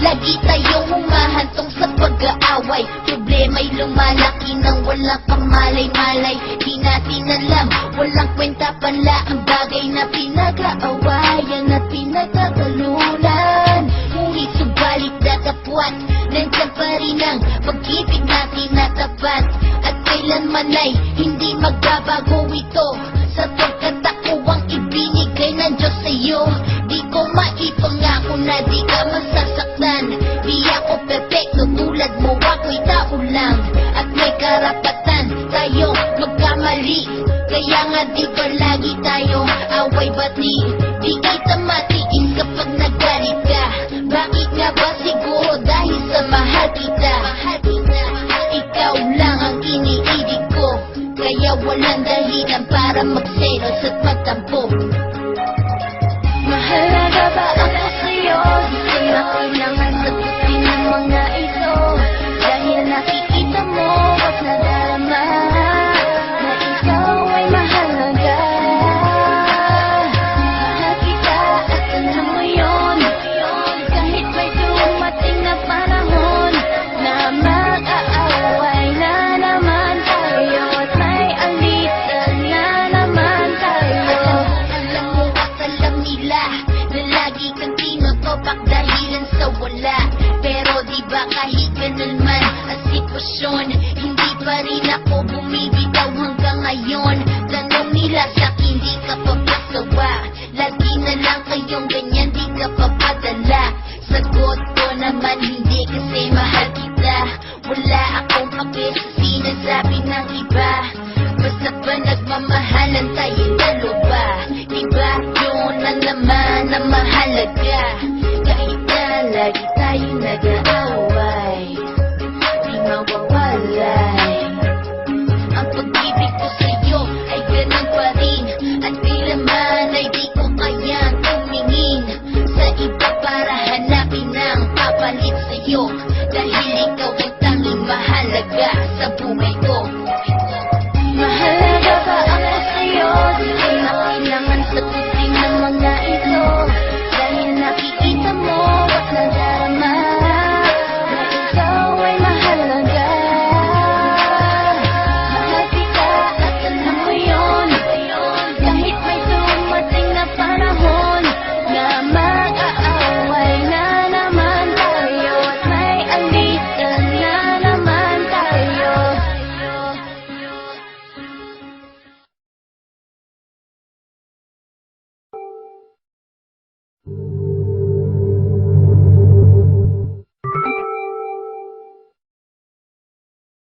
Lagi tayong humahantong sa pag-aaway. Problema'y lumalaki nang walang kamalay-malay. Di natin alam, walang kwenta pala ang bagay na pinag-aawayan at pinagkakalulan. Ngunit subalit datapwat, nandiyan pa rin ang pag-ibig natin na tapat. At kailanman ay hindi magbabago ito, sapagkat ako ang ibinigay ng Diyos sa'yo. Di ko maipangako na di ka masasaktan. Di ako perfecto tulad mo, ako'y tao lang. At may karapatan tayo magkamali. Kaya nga di ba lagi tayo away-bati? Di kita matiin kapag nagalit ka. Bakit nga ba? Siguro dahil sa mahal kita. Ikaw lang ang iniibig ko, kaya walang dahilan para magselos at magtampo. Mahalaga ba ako sa'yo? Di ko na kailangan sagutin ang mga ito, dahil nakikita mo at nadarama na ikaw ay mahalaga. Mahal kita at alam mo yun, kahit may dumating na panahon na mag-aaway na naman tayo at may alitan na naman tayo. Alam mo at alam nila na lagi kang tinutopak dahilan sa wala. Pero di ba kahit ganun man ang sitwasyon, hindi pa rin ako bumibitaw hanggang ngayon. Tanong nila sa'kin, di ka pa pasawa. Lagi na lang kayong ganyan, di ka pa padala. Sagot ko naman hindi, kasi mahal kita. Wala akong pake sa sinasabi ng iba. Basta ba nagmamahalan tayo dalawa? Diba yun na naman ang mahalaga? Kahit na lagi tayo nag-aaway, di mawawalay. Ang pag-ibig ko sa'yo ay ganun pa rin, at kailanman ay di ko kayang tumingin sa iba para hanapin ang papalit sa'yo.